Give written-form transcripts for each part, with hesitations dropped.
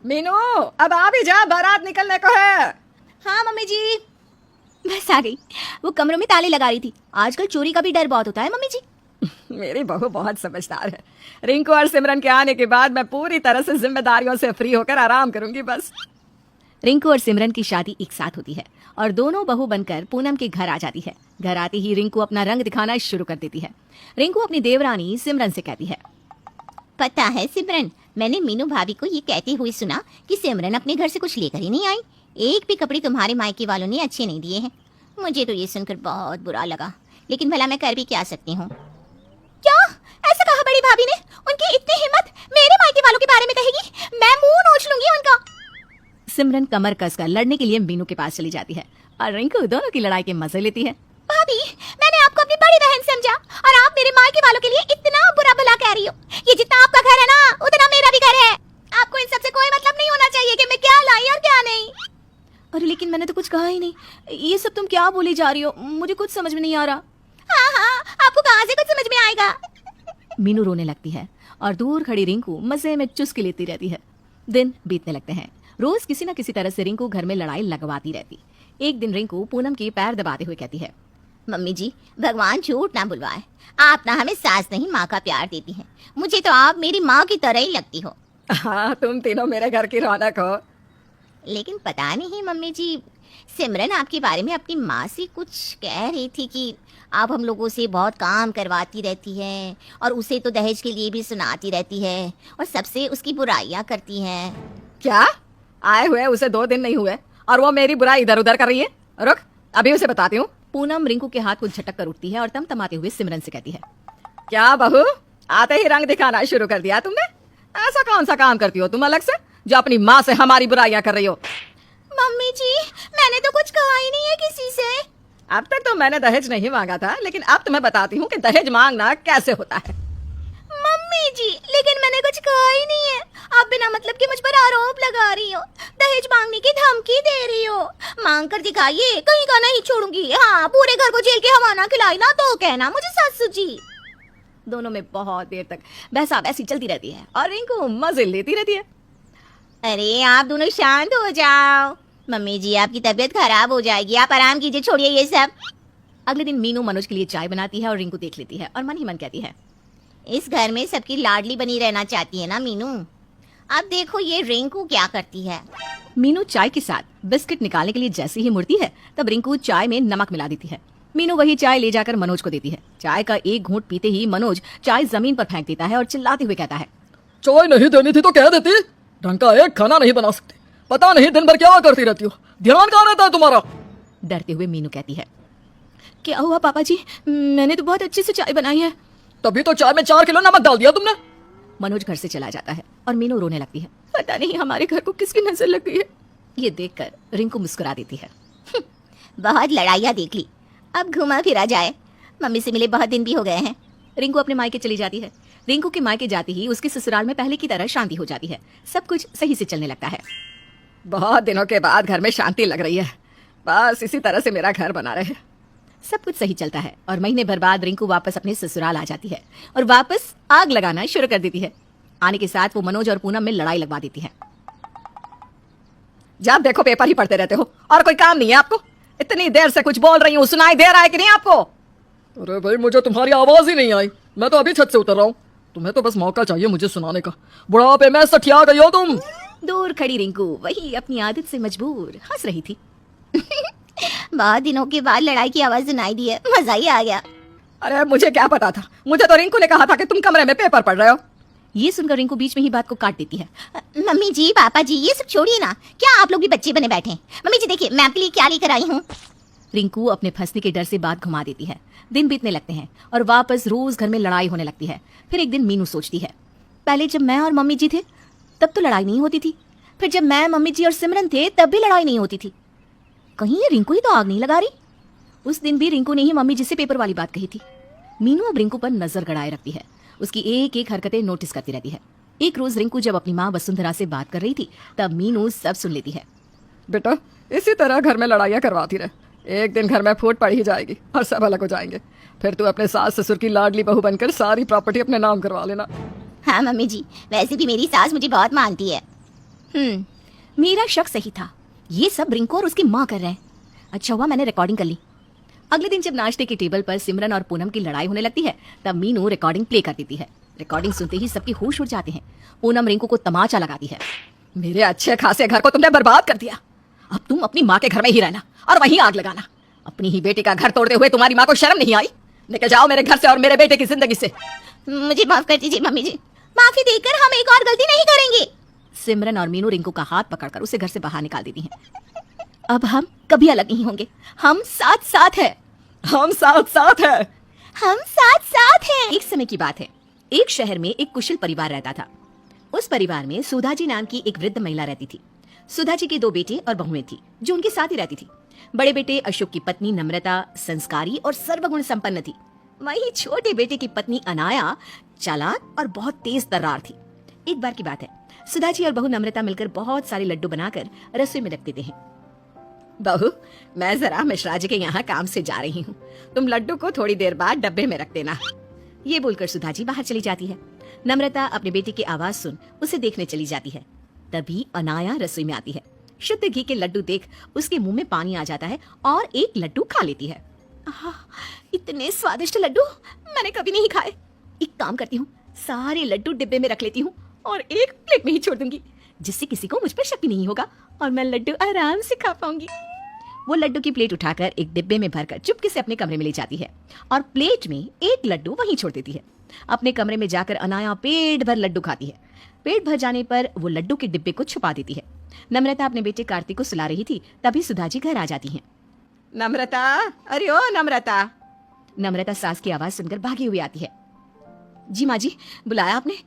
मीनू, अब आ भी जा, बारात निकलने को है। हाँ मम्मी जी, बस आ गई। वो कमरों में ताले लगा रही थी। आजकल चोरी का भी डर बहुत होता है मम्मी जी। मेरी बहू बहुत समझदार है। रिंकू और सिमरन के आने के बाद मैं पूरी तरह से जिम्मेदारियों से फ्री होकर आराम करूंगी बस। रिंकू और सिमरन की शादी एक साथ होती है और दोनों बहू बनकर पूनम के घर आ जाती है। घर आते ही रिंकू अपना रंग दिखाना शुरू कर देती है। रिंकू अपनी देवरानी सिमरन से कहती है, पता है सिमरन, मैंने मीनू भाभी को ये कहते हुए सुना कि सिमरन अपने घर से कुछ लेकर ही नहीं आई। एक भी कपड़े तुम्हारे मायके वालों ने अच्छे नहीं दिए हैं। मुझे तो ये सुनकर बहुत बुरा लगा, लेकिन भला मैं कर भी क्या सकती हूँ। क्या ऐसा कहा बड़ी भाभी ने? उनकी इतनी हिम्मत मेरे मायके वालों के बारे में कहेगी? मैं मुंह नोच लूंगी उनका। सिमरन कमर कसकर लड़ने के लिए मीनू के पास चली जाती है और रिंकू दोनों की लड़ाई के मजे लेती है। भाभी, मैंने आपको अपनी बड़ी बहन समझा और आप मेरे मायके वालों के लिए इतना बुरा भला कह रही हो। ये जितना आपका घर है ना, उतना मेरा भी घर है। आपको इन सब से कोई मतलब नहीं होना चाहिए कि मैं क्या लाई और क्या नहीं। अरे लेकिन मैंने तो कुछ कहा ही नहीं। ये सब तुम क्या बोली जा रही हो? मुझे कुछ समझ में नहीं आ रहा। हाँ, आपको कहाँ से कुछ समझ में आएगा? मीनू रोने लगती है और दूर खड़ी रिंकू मजे में चुस्की लेती रहती है। दिन बीतने लगते हैं। रोज किसी न किसी तरह से रिंकू घर में लड़ाई लगवाती रहती। एक दिन रिंकू पूनम के पैर दबाते हुए कहती है, मम्मी जी, भगवान झूठ ना बुलवाए, आप ना हमें सास नहीं माँ का प्यार देती हैं। मुझे तो आप मेरी माँ की तरह ही लगती हो। हाँ, तुम तीनों मेरे घर की रौनक हो। लेकिन पता नहीं मम्मी जी, सिमरन आपके बारे में अपनी माँ से कुछ कह रही थी कि आप हम लोगों से बहुत काम करवाती रहती है और उसे तो दहेज के लिए भी सुनाती रहती है और सबसे उसकी बुराइयाँ करती हैं। क्या? आए हुए उसे 2 दिन नहीं हुए और वो मेरी बुराई इधर उधर कर रही है। रुक, अभी उसे बताती हूँ। पूनम रिंकू के हाथ को झटक कर उठती है और तमतमाते हुए सिमरन से कहती है, क्या बहू, आते ही रंग दिखाना शुरू कर दिया तुमने? ऐसा कौन सा काम करती हो तुम अलग से जो अपनी माँ से हमारी बुराइयां कर रही हो? मम्मी जी, मैंने तो कुछ कहा ही नहीं है किसी से। अब तक तो मैंने दहेज नहीं मांगा था, लेकिन अब तुम्हें बताती हूँ कि दहेज मांगना कैसे होता है। मम्मी जी, लेकिन मैंने कुछ कहा ही नहीं है। आप बिना मतलब के मुझ पर आरोप लगा रही हो, दहेज मांगने की धमकी दे रही हो। मांग कर दिखाइए, कहीं का नहीं छोड़ूंगी। हाँ, पूरे घर को जेल के हवा ना खिलाई ना तो कहना मुझे सासू जी। दोनों में बहुत देर तक बहसा बहसी चलती रहती है और रिंकू मजे लेती रहती है। अरे आप दोनों शांत हो जाओ। मम्मी जी, आपकी तबीयत खराब हो जाएगी, आप आराम कीजिए, छोड़िए ये सब। अगले दिन मीनू मनोज के लिए चाय बनाती है और रिंकू देख लेती है और मन ही मन कहती है, इस घर में सबकी लाडली बनी रहना चाहती है ना मीनू। अब देखो ये रिंकू क्या करती है। मीनू चाय के साथ बिस्किट निकालने के लिए जैसे ही मुड़ती है तब रिंकू चाय में नमक मिला देती है। मीनू वही चाय ले जाकर मनोज को देती है। चाय का एक घूंट पीते ही मनोज चाय जमीन पर फेंक देता है और चिल्लाते हुए कहता है, चाय नहीं देनी थी तो कह देती। ढंग का एक खाना नहीं बना सकती। पता नहीं दिन भर क्या करती रहती हो, ध्यान कहाँ रहता है तुम्हारा? डरते हुए मीनू कहती है, क्या हुआ पापा जी, मैंने तो बहुत अच्छी से चाय बनाई है। तभी तो चाय में 4 किलो नमक डाल दिया तुमने। मनोज घर से चला जाता है और मीनू रोने लगती है। पता नहीं हमारे घर को किसकी नजर लग गई है। ये देखकर रिंकू मुस्कुरा देती है। बहुत लड़ाइयाँ देख ली, अब घुमा फिरा जाए। मम्मी से मिले बहुत दिन भी हो गए हैं। रिंकू अपने मायके चली जाती है। रिंकू के मायके जाती ही उसके ससुराल में पहले की तरह शांति हो जाती है। सब कुछ सही से चलने लगता है। बहुत दिनों के बाद घर में शांति लग रही है। बस इसी तरह से मेरा घर बना रहे। सब कुछ सही चलता है और महीने भर बाद रिंकू वापस अपने ससुराल आ जाती है और वापस आग लगाना शुरू कर देती है। आने के साथ वो मनोज और पूनम में लड़ाई लगवा देती है। जब देखो पेपर ही पढ़ते रहते हो और कोई काम नहीं है आपको। इतनी देर से कुछ बोल रही हूँ, सुनाई दे रहा है कि नहीं आपको? अरे भाई, मुझे तुम्हारी आवाज ही नहीं आई। मैं तो अभी छत से उतर रहा हूँ। तुम्हें तो बस मौका चाहिए मुझे सुनाने का। बुढ़ापे में सठिया गई हो तुम। दूर खड़ी रिंकू वही अपनी आदत से मजबूर हंस रही थी। बहुत दिनों के बाद लड़ाई की आवाज सुनाई दी है, मजा ही आ गया। अरे मुझे क्या पता था, मुझे तो रिंकू ने कहा था कि तुम कमरे में पेपर पढ़ रहे हो। ये सुनकर रिंकू बीच में ही बात को काट देती है। मम्मी जी, पापा जी, ये सब छोड़िए ना, क्या आप लोग भी बच्चे बने बैठे हैं? मम्मी जी देखिए, मैं आपके लिए क्या लेकर आई हूँ। रिंकू अपने फंसने के डर से बात घुमा देती है। दिन बीतने लगते हैं और वापस रोज घर में लड़ाई होने लगती है। फिर एक दिन मीनू सोचती है, पहले जब मैं और मम्मी जी थे तब तो लड़ाई नहीं होती थी, फिर जब मैं, मम्मी जी और सिमरन थे तब भी लड़ाई नहीं होती थी। कहीं ये रिंकू ही तो आग नहीं लगा रही। उस दिन भी रिंकू ने ही मम्मी जी से पेपर वाली बात कही थी। मीनू अब रिंकू पर नजर गड़ाए रखती है। उसकी एक एक हरकतें नोटिस करती रहती है। एक रोज रिंकू जब अपनी माँ वसुंधरा से बात कर रही थी तब मीनू सब सुन लेती है। बेटा, इसी तरह घर में लड़ाइयाँ करवाती रहे, एक दिन घर में फूट पड़ ही जाएगी और सब अलग हो जाएंगे। फिर तू अपने सास ससुर की लाडली बहू बनकर सारी प्रॉपर्टी अपने नाम करवा लेना। हाँ मम्मी जी, वैसे भी मेरी सास मुझे बहुत मानती है। मेरा शक सही था। ये सब रिंकू और उसकी माँ कर रहे हैं। अच्छा हुआ मैंने रिकॉर्डिंग कर ली। अगले दिन जब नाश्ते के टेबल पर सिमरन और पूनम की लड़ाई होने लगती है तब मीनू रिकॉर्डिंग प्ले कर देती है। रिकॉर्डिंग सुनते ही सबके होश उड़ जाते हैं। पूनम रिंकू को तमाचा लगाती है। मेरे अच्छे खासे घर को तुमने बर्बाद कर दिया। अब तुम अपनी माँ के घर में ही रहना और वहीं आग लगाना। अपनी ही बेटी का घर तोड़ते हुए तुम्हारी माँ को शर्म नहीं आई? निकल जाओ मेरे घर से और मेरे बेटे की जिंदगी से। मुझे माफ कर दीजिए मम्मी जी, माफी देकर हम एक और गलती नहीं करेंगे। सिमरन और मीनू रिंकू का हाथ पकड़कर उसे घर से बाहर निकाल देती हैं। अब हम कभी अलग नहीं होंगे। हम साथ साथ हैं। हम साथ साथ हैं। हम साथ साथ हैं। एक समय की बात है। एक शहर में एक कुशल परिवार रहता था। उस परिवार में सुधा जी नाम की एक वृद्ध महिला रहती थी। सुधा जी के 2 बेटे और बहुएं थी जो उनके साथ ही रहती थी। बड़े बेटे अशोक की पत्नी नम्रता संस्कारी और सर्वगुण संपन्न थी। वहीं छोटे बेटे की पत्नी अनाया चालाक और बहुत तेज तर्रार थी। एक बार की बात है, सुधा जी और बहू नम्रता मिलकर बहुत सारे लड्डू बनाकर रसोई में रख देते हैं। बहू, मैं जरा मिश्रा जी के यहाँ काम से जा रही हूँ। तुम लड्डू को थोड़ी देर बाद डब्बे में रख देना। ये बोलकर सुधा जी बाहर चली जाती है। नम्रता अपने बेटे की आवाज सुन उसे देखने चली जाती है। तभी अनाया रसोई में आती है। शुद्ध घी के लड्डू देख उसके मुंह में पानी आ जाता है और एक लड्डू खा लेती है। इतने स्वादिष्ट लड्डू मैंने कभी नहीं खाए। एक काम करती हूँ, सारे लड्डू डिब्बे में रख लेती हूँ और एक प्लेट में ही छोड़ दूंगी, जिससे किसी को मुझ पर शक भी नहीं होगा और मैं लड्डू आराम से खा पाऊंगी। वो लड्डू की प्लेट उठाकर एक डिब्बे में भरकर चुपके से अपने कमरे में ले जाती है और प्लेट में एक लड्डू वहीं छोड़ देती है। अपने कमरे में जाकर अनाया पेट भर लड्डू खाती है। पेट भर जाने पर वो लड्डू के डिब्बे को छुपा देती है। नम्रता अपने बेटे कार्तिक को सुला रही थी, तभी सुधा जी घर आ जाती हैं। नम्रता, अरे ओ नम्रता। नम्रता सास की आवाज सुनकर भागी हुई आती है। जी माँ जी, बुलाया आपने?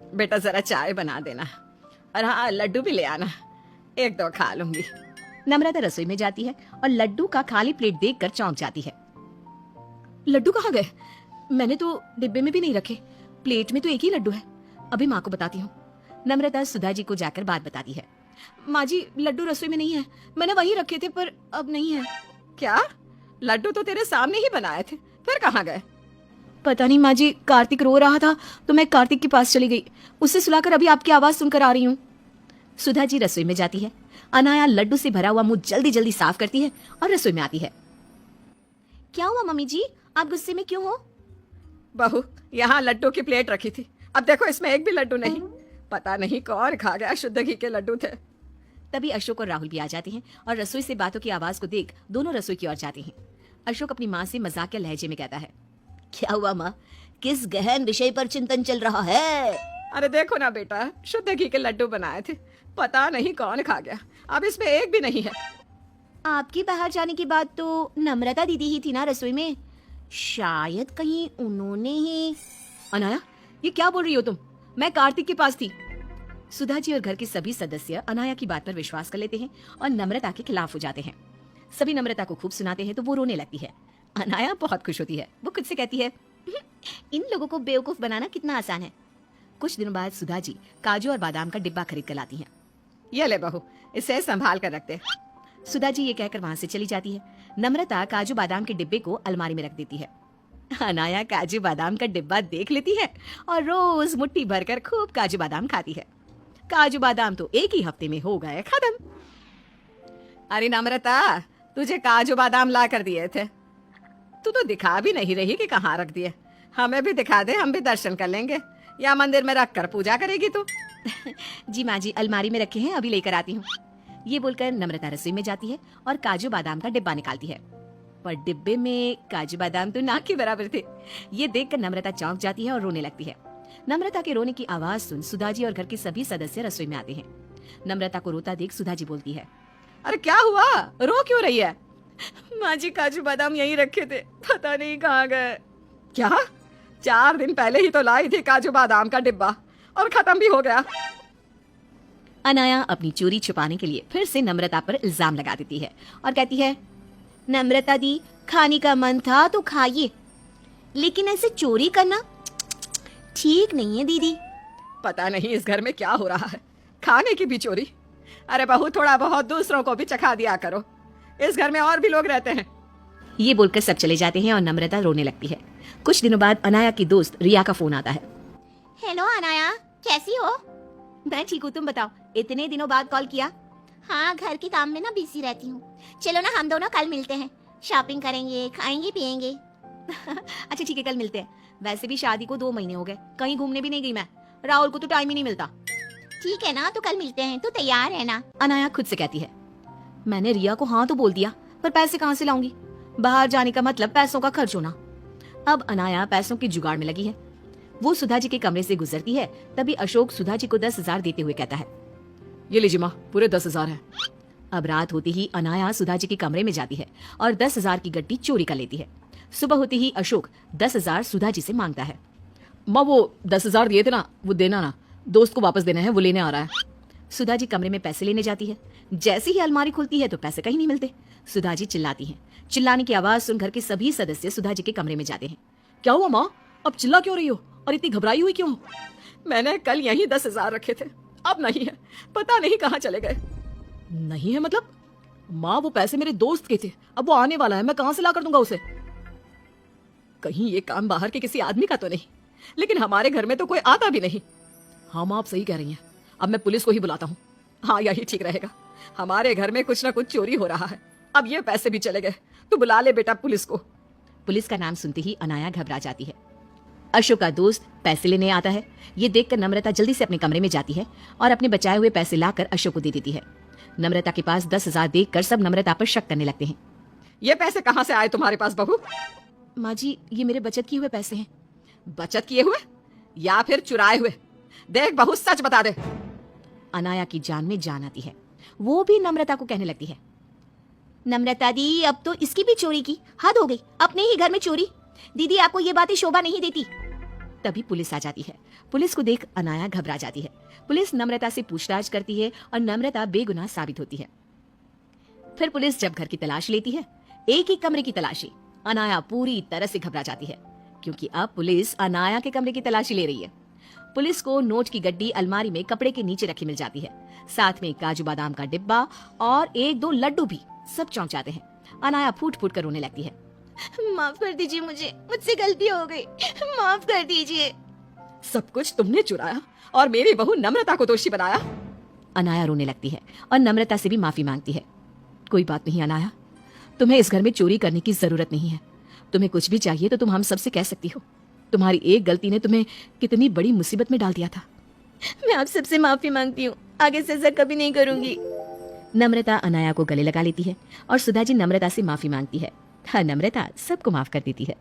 बेटा जरा चाय बना देना और हाँ लड्डू भी ले आना, 1-2 खा लूंगी। नम्रता रसोई में जाती है और लड्डू का खाली प्लेट देखकर चौंक जाती है। लड्डू कहाँ गए? मैंने तो डिब्बे में भी नहीं रखे। प्लेट में तो एक ही लड्डू है। अभी माँ को बताती हूँ। नम्रता सुधा जी को जाकर बात बताती है। माँ जी, लड्डू रसोई में नहीं है। मैंने वहीं रखे थे पर अब नहीं है। क्या? लड्डू तो तेरे सामने ही बनाए थे, फिर कहाँ गए? पता नहीं माँ जी, कार्तिक रो रहा था तो मैं कार्तिक के पास चली गई। उसे सुलाकर अभी आपकी आवाज सुनकर आ रही हूँ। सुधा जी रसोई में जाती है। अनाया लड्डू से भरा हुआ मुंह जल्दी जल्दी साफ करती है और रसोई में आती है। क्या हुआ मम्मी जी, आप गुस्से में क्यों हो? बहू, यहाँ लड्डू की प्लेट रखी थी, अब देखो इसमें एक भी लड्डू नहीं। पता नहीं कौन खा गया, शुद्ध घी के लड्डू थे। तभी अशोक और राहुल भी आ जाते हैं और रसोई से बातों की आवाज को देख दोनों रसोई की ओर जाते हैं। अशोक अपनी माँ से मजाकिया लहजे में कहता है। क्या हुआ माँ, किस गहन विषय पर चिंतन चल रहा है? अरे देखो ना बेटा, शुद्ध घी के लड्डू बनाए थे, पता नहीं कौन खा गया, अब इसमें एक भी नहीं है। आपके बाहर जाने के बाद तो नम्रता दीदी ही थी ना रसोई में, शायद कहीं उन्होंने ही। अनाया, ये क्या बोल रही हो तुम? मैं कार्तिक के पास थी। सुधा जी और घर के सभी सदस्य अनाया की बात पर विश्वास कर लेते हैं और नम्रता के खिलाफ हो जाते हैं। सभी नम्रता को खूब सुनाते हैं तो वो रोने लगती है। अनाया बहुत खुश होती है। वो खुद से कहती है, इन लोगों को बेवकूफ बनाना कितना आसान है। कुछ दिनों बाद सुधा जी काजू और बादाम का डिब्बा खरीद कर लाती हैं। ये ले बहू, इसे संभाल कर रखते। सुधा जी ये कहकर वहां से चली जाती है। नम्रता काजू बादाम के डिब्बे को अलमारी में रख देती है। अनाया काजू बादाम का डिब्बा देख लेती है और रोज मुट्ठी भरकर खूब काजू बादाम खाती है। काजू बादाम तो एक ही हफ्ते में हो गए खत्म। अरे नम्रता, तुझे काजू बादाम ला कर दिए थे, तू तो दिखा भी नहीं रही कि कहाँ रख दिए। हमें भी दिखा दे, हम भी दर्शन कर लेंगे, या मंदिर में रख कर पूजा करेगी तू? जी माँ जी, अलमारी में रखे हैं, अभी लेकर आती हूँ। ये बोलकर नम्रता रसोई में जाती है और काजू बादाम का डिब्बा निकालती है, पर डिब्बे में काजू बादाम तो नाक के बराबर थे। ये देखकर नम्रता चौंक जाती है और रोने लगती है। नम्रता के रोने की आवाज सुन सुधा जी और घर के सभी सदस्य रसोई में आते हैं। नम्रता को रोता देख सुधा जी बोलती है, अरे क्या हुआ, रो क्यों रही है? माँ जी, काजू बादाम यहीं रखे थे, पता नहीं कहाँ गए। क्या? 4 दिन पहले ही तो लाई थी काजू बादाम का डिब्बा और खत्म भी हो गया। अनाया अपनी चोरी छुपाने के लिए फिर से नम्रता पर इल्जाम लगा देती है और कहती है, नम्रता दी, खाने का मन था तो खाइए, लेकिन ऐसे चोरी करना ठीक नहीं है दीदी। पता नहीं इस घर में क्या हो रहा है, खाने की भी चोरी। अरे बहू, थोड़ा बहुत दूसरों को भी चखा दिया करो, इस घर में और भी लोग रहते हैं। ये बोलकर सब चले जाते हैं और नम्रता रोने लगती है। कुछ दिनों बाद अनाया की दोस्त रिया का फोन आता है। हेलो अनाया, कैसी हो? मैं ठीक हूँ, तुम बताओ, इतने दिनों बाद कॉल किया। हाँ, घर के काम में ना बिजी रहती हूँ। चलो ना, हम दोनों कल मिलते हैं, शॉपिंग करेंगे, खाएंगे पिएंगे। अच्छा ठीक है, कल मिलते हैं। वैसे भी शादी को 2 महीने हो गए, कहीं घूमने भी नहीं गई मैं। राहुल को तो टाइम ही नहीं मिलता। ठीक है ना, तो कल मिलते हैं, तो तैयार है ना? अनाया खुद से कहती है, मैंने रिया को हाँ तो बोल दिया, पर पैसे कहाँ से लाऊंगी? बाहर जाने का मतलब पैसों का खर्च होना। अब अनाया पैसों की जुगाड़ में लगी है। वो सुधा जी के कमरे से गुजरती है, तभी अशोक सुधा जी को 10,000 देते हुए कहता है, ये लीजिए माँ, पूरे 10,000 है। अब रात होते ही अनाया सुधा जी के कमरे में जाती है और 10,000 की गड्डी चोरी कर लेती है। सुबह होते ही अशोक 10,000 सुधा जी से मांगता है। माँ वो 10,000 दिए थे ना, वो देना ना, दोस्त को वापस देना है, वो लेने आ रहा है। सुधा जी कमरे में पैसे लेने जाती है। जैसे ही अलमारी खुलती है तो पैसे कहीं नहीं मिलते। सुधा जी चिल्लाती हैं। चिल्लाने की आवाज सुन घर के सभी सदस्य सुधा जी के कमरे में जाते हैं। क्या हुआ माँ, अब चिल्ला क्यों रही हो और इतनी घबराई हुई क्यों? मैंने कल यहीं 10,000 रखे थे, अब नहीं है, पता नहीं कहाँ चले गए। नहीं है मतलब? माँ वो पैसे मेरे दोस्त के थे, अब वो आने वाला है, मैं कहाँ से ला कर दूंगा उसे? कहीं ये काम बाहर के किसी आदमी का तो नहीं, लेकिन हमारे घर में तो कोई आता भी नहीं। हाँ माँ, आप सही कह रही हैं, अब मैं पुलिस को ही बुलाता हूँ। हाँ, यही ठीक रहेगा। हमारे घर में कुछ ना कुछ चोरी हो रहा है, अब ये पैसे भी चले गए, तू बुला ले बेटा पुलिस को। पुलिस का नाम सुनते ही अनाया घबरा जाती है। अशोक का दोस्त पैसे लेने आता है। ये देखकर नम्रता जल्दी से अपने कमरे में जाती है और अपने बचाए हुए पैसे लाकर अशोक को दे देती है। नम्रता के पास 10,000 देखकर सब नम्रता पर शक करने लगते हैं। ये पैसे कहाँ से आए तुम्हारे पास बहू? माँ जी, ये मेरे बचत किए हुए पैसे हैं। बचत किए हुए या फिर चुराए हुए? देख बहू, सच बता दे। अनाया की जान में जान आती है। वो भी नम्रता को कहने लगती है, नम्रता दी, अब तो इसकी भी चोरी की हद हो गई, अपने ही घर में चोरी। दीदी, आपको ये बातें शोभा नहीं देती। तभी पुलिस आ जाती है। पुलिस को देख अनाया घबरा जाती है। पुलिस नम्रता से पूछताछ करती है और नम्रता बेगुनाह साबित होती है। फिर पुलिस जब घर की तलाश लेती है, एक ही कमरे की तलाशी, अनाया पूरी तरह से घबरा जाती है, क्योंकि अब पुलिस अनाया के कमरे की तलाशी ले रही है। पुलिस को नोट की गड्डी अलमारी में कपड़े के नीचे रखी मिल जाती है, साथ में काजू बादाम का डिब्बा और 1-2 लड्डू भी। सब चौंक जाते हैं। अनाया फूट फूट कर रोने लगती है। माफ कर दीजिए मुझे, मुझसे गलती हो गई, माफ कर दीजिए। सब कुछ तुमने चुराया और मेरी बहू नम्रता को दोषी बनाया। अनाया रोने लगती है और नम्रता से भी माफी मांगती है। कोई बात नहीं अनाया, तुम्हें इस घर में चोरी करने की जरूरत नहीं है। तुम्हें कुछ भी चाहिए तो तुम हम सबसे कह सकती हो। तुम्हारी एक गलती ने तुम्हें कितनी बड़ी मुसीबत में डाल दिया था। मैं आप सबसे माफी मांगती हूँ, आगे से ऐसा कभी नहीं करूंगी। नम्रता अनाया को गले लगा लेती है और सुधा जी नम्रता से माफी मांगती है। हाँ, नम्रता सबको माफ कर देती है।